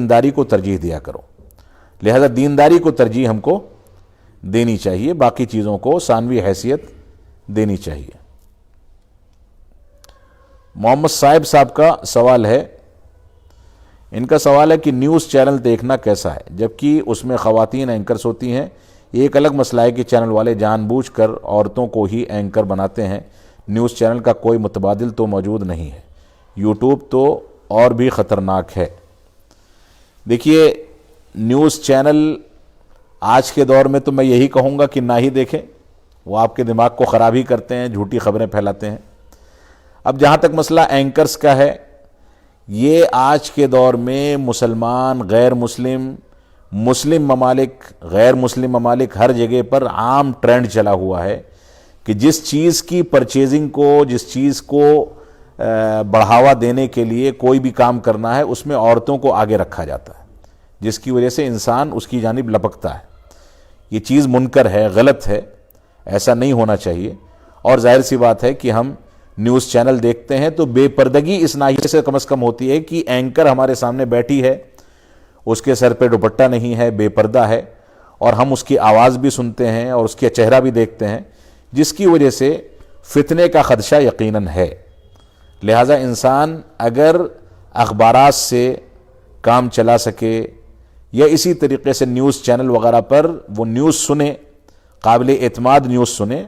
دینداری کو ترجیح دیا کرو. لہذا دینداری کو ترجیح ہم کو دینی چاہیے، باقی چیزوں کو ثانوی حیثیت دینی چاہیے. محمد صاحب کا سوال ہے، ان کا سوال ہے کہ نیوز چینل دیکھنا کیسا ہے جبکہ اس میں خواتین اینکرز ہوتی ہیں. یہ ایک الگ مسئلہ ہے کہ چینل والے جان بوجھ کر عورتوں کو ہی اینکر بناتے ہیں. نیوز چینل کا کوئی متبادل تو موجود نہیں ہے. یوٹیوب تو اور بھی خطرناک ہے. دیکھیے نیوز چینل آج کے دور میں تو میں یہی کہوں گا کہ نہ ہی دیکھیں، وہ آپ کے دماغ کو خراب ہی کرتے ہیں، جھوٹی خبریں پھیلاتے ہیں. اب جہاں تک مسئلہ اینکرز کا ہے، یہ آج کے دور میں مسلمان، غیر مسلم، مسلم ممالک، غیر مسلم ممالک، ہر جگہ پر عام ٹرینڈ چلا ہوا ہے کہ جس چیز کی پرچیزنگ کو، جس چیز کو بڑھاوا دینے کے لیے کوئی بھی کام کرنا ہے اس میں عورتوں کو آگے رکھا جاتا ہے، جس کی وجہ سے انسان اس کی جانب لپکتا ہے. یہ چیز منکر ہے، غلط ہے، ایسا نہیں ہونا چاہیے. اور ظاہر سی بات ہے کہ ہم نیوز چینل دیکھتے ہیں تو بے پردگی اس ناحیے سے کم از کم ہوتی ہے کہ اینکر ہمارے سامنے بیٹھی ہے، اس کے سر پہ دوپٹہ نہیں ہے، بے پردہ ہے، اور ہم اس کی آواز بھی سنتے ہیں اور اس کا چہرہ بھی دیکھتے ہیں، جس کی وجہ سے فتنے کا خدشہ یقیناً ہے. لہذا انسان اگر اخبارات سے کام چلا سکے یا اسی طریقے سے نیوز چینل وغیرہ پر وہ نیوز سنے، قابل اعتماد نیوز سنے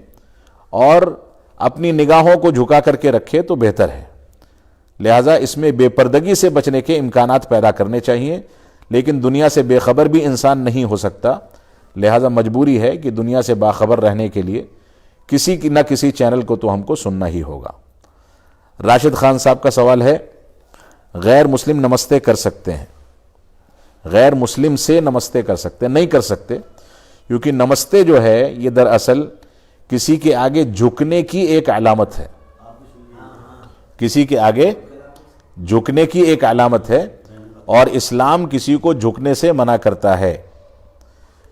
اور اپنی نگاہوں کو جھکا کر کے رکھے تو بہتر ہے. لہذا اس میں بے پردگی سے بچنے کے امکانات پیدا کرنے چاہیے، لیکن دنیا سے بے خبر بھی انسان نہیں ہو سکتا. لہذا مجبوری ہے کہ دنیا سے باخبر رہنے کے لیے کسی کی نہ کسی چینل کو تو ہم کو سننا ہی ہوگا. راشد خان صاحب کا سوال ہے، غیر مسلم نمستے کر سکتے ہیں؟ غیر مسلم سے نمستے کر سکتے ہیں؟ نہیں کر سکتے، کیونکہ نمستے جو ہے یہ دراصل کسی کے آگے جھکنے کی ایک علامت ہے. کسی کے آگے جھکنے کی ایک علامت ہے، اور اسلام کسی کو جھکنے سے منع کرتا ہے.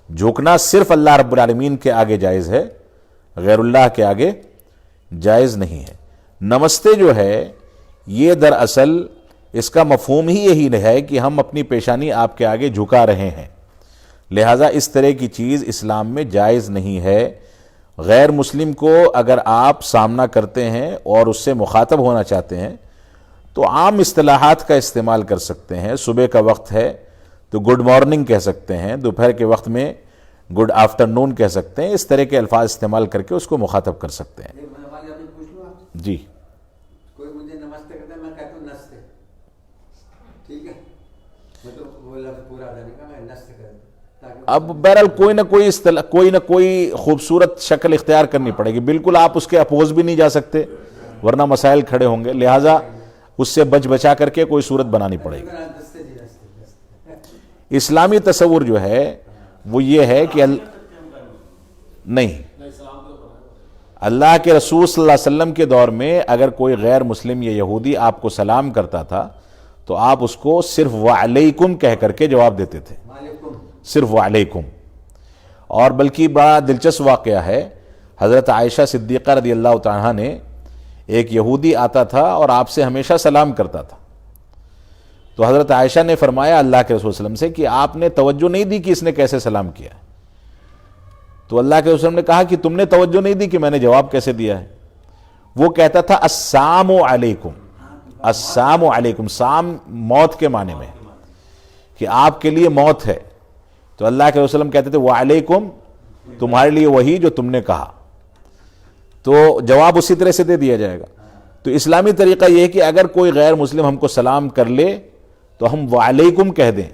جھکنا صرف اللہ رب العالمین کے آگے جائز ہے، غیر اللہ کے آگے جائز نہیں ہے. نمستے جو ہے یہ دراصل اس کا مفہوم ہی یہی ہے کہ ہم اپنی پیشانی آپ کے آگے جھکا رہے ہیں. لہذا اس طرح کی چیز اسلام میں جائز نہیں ہے. غیر مسلم کو اگر آپ سامنا کرتے ہیں اور اس سے مخاطب ہونا چاہتے ہیں تو عام اصطلاحات کا استعمال کر سکتے ہیں. صبح کا وقت ہے تو گڈ مارننگ کہہ سکتے ہیں، دوپہر کے وقت میں گڈ آفٹر نون کہہ سکتے ہیں. اس طرح کے الفاظ استعمال کر کے اس کو مخاطب کر سکتے ہیں. جی کوئی مجھے نمستے کرتا ہے، میں کہتا ہوں نستے، ٹھیک ہے، میں تو وہ لفظ پورا ادا نہیں کرتا، میں نستے کرتا ہوں. اب بہرحال کوئی نہ کوئی خوبصورت شکل اختیار کرنی پڑے گی. بالکل آپ اس کے اپوز بھی نہیں جا سکتے ورنہ مسائل کھڑے ہوں گے. لہٰذا اس سے بچا کر کے کوئی صورت بنانی پڑے گی. اسلامی تصور جو ہے وہ یہ ہے کہ نہیں، اللہ کے رسول صلی اللہ علیہ وسلم کے دور میں اگر کوئی غیر مسلم یا یہودی آپ کو سلام کرتا تھا تو آپ اس کو صرف وعلیکم کہہ کر کے جواب دیتے تھے، صرف وعلیکم. اور بلکہ بڑا دلچسپ واقعہ ہے، حضرت عائشہ صدیقہ رضی اللہ تعالیٰ نے، ایک یہودی آتا تھا اور آپ سے ہمیشہ سلام کرتا تھا، تو حضرت عائشہ نے فرمایا اللہ کے رسول صلی اللہ علیہ وسلم سے کہ آپ نے توجہ نہیں دی کہ اس نے کیسے سلام کیا. تو اللہ کے رسول نے کہا کہ تم نے توجہ نہیں دی کہ میں نے جواب کیسے دیا ہے. وہ کہتا تھا السلام علیکم، السلام علیکم، سام موت کے معنی میں کہ آپ کے لیے موت ہے. تو اللہ کے رسول کہتے تھے وعلیکم، تمہارے لیے وہی جو تم نے کہا. تو جواب اسی طرح سے دے دیا جائے گا. تو اسلامی طریقہ یہ ہے کہ اگر کوئی غیر مسلم ہم کو سلام کر لے تو ہم وعلیکم کہہ دیں،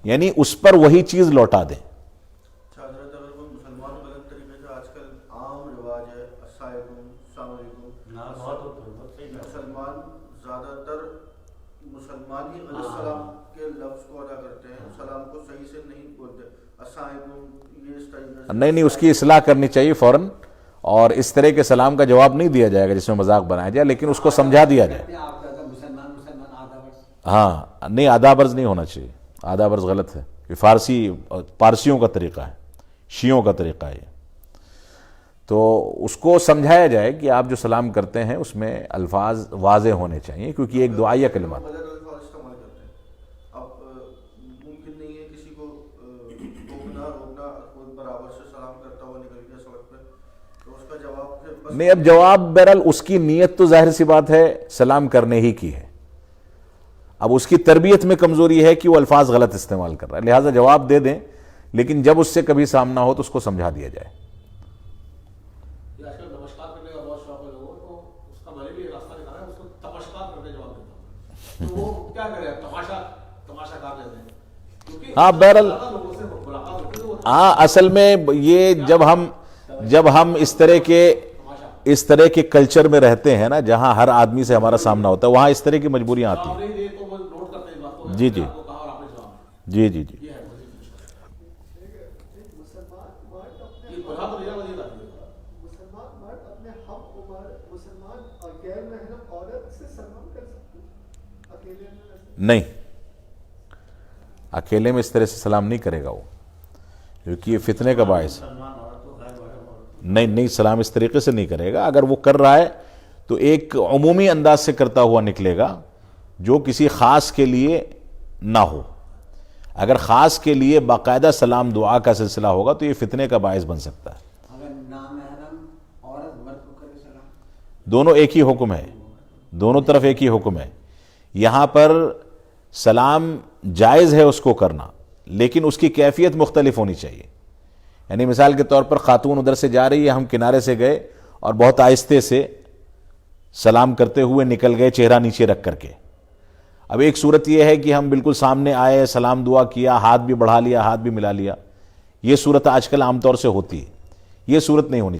یعنی اس پر وہی چیز لوٹا دیں. نہیں، اس کی اصلاح کرنی چاہیے فوراً، اور اس طرح کے سلام کا جواب نہیں دیا جائے گا جس میں مذاق بنایا جائے، لیکن اس کو سمجھا دیا جائے. ہاں نہیں، آداب عرض نہیں ہونا چاہیے، آداب عرض غلط ہے. یہ پارسیوں کا طریقہ ہے، شیعوں کا طریقہ ہے. تو اس کو سمجھایا جائے کہ آپ جو سلام کرتے ہیں اس میں الفاظ واضح ہونے چاہیے، کیونکہ ایک دعائیہ کلمات. پہ، تو اس کا جواب پھر بس نہیں، اب جواب بہرحال اس کی نیت تو ظاہر سی بات ہے سلام کرنے ہی کی ہے، اب اس کی تربیت میں کمزوری ہے کہ وہ الفاظ غلط استعمال کر رہا ہے، لہٰذا جواب دے دیں، لیکن جب اس سے کبھی سامنا ہو تو اس کو سمجھا دیا جائے۔ یہ آج کل نمسکار کرنے کا بہت شوق ہے لوگوں کو، اس کا میں نے بھی ایک راستہ نکالا ہے، اس کو تمشکار کرنے جواب دیتا ہوں، تو وہ کیا کرے، تماشا کر لیتے ہیں، کیونکہ ہاں بہرحال لوگوں سے ملاقات ہوتی ہے تو وہ ہاں، اصل میں یہ جب ہم اس طرح کے کلچر میں رہتے ہیں نا جہاں ہر آدمی سے ہمارا سامنا ہوتا ہے، وہاں اس طرح کی مجبوریاں آتی ہیں۔ نہیں دے تو وہ نوٹ کرتے ہیں اس بات کو، جی جی آپ کو کہا اور آپ نے جواب دیا۔ جی جی جی یہ ہے وزیر مسلمان مرد اپنے یہ بڑھا تو لیا وزیر آتی ہے۔ مسلمان مرد اپنے ہم عمر مسلمان اور غیر محرم عورت سے سلام کر سکتے ہیں اکیلے میں؟ ایسے نہیں، اکیلے میں اس طرح سے سلام نہیں کرے گا وہ، کیونکہ یہ فتنے کا باعث ہے۔ نہیں، سلام اس طریقے سے نہیں کرے گا، اگر وہ کر رہا ہے تو ایک عمومی انداز سے کرتا ہوا نکلے گا جو کسی خاص کے لیے نہ ہو۔ اگر خاص کے لیے باقاعدہ سلام دعا کا سلسلہ ہوگا تو یہ فتنے کا باعث بن سکتا ہے۔ اگر نامحرم عورت مرد کو کرے سلام، دونوں ایک ہی حکم ہے، دونوں طرف ایک ہی حکم ہے۔ یہاں پر سلام جائز ہے اس کو کرنا، لیکن اس کی کیفیت مختلف ہونی چاہیے۔ یعنی مثال کے طور پر خاتون ادھر سے جا رہی ہے، ہم کنارے سے گئے اور بہت آہستے سے سلام کرتے ہوئے نکل گئے چہرہ نیچے رکھ کر کے۔ اب ایک صورت یہ ہے کہ ہم بالکل سامنے آئے، سلام دعا کیا، ہاتھ بھی بڑھا لیا، ہاتھ بھی ملا لیا، یہ صورت آج کل عام طور سے ہوتی ہے، یہ صورت نہیں ہونی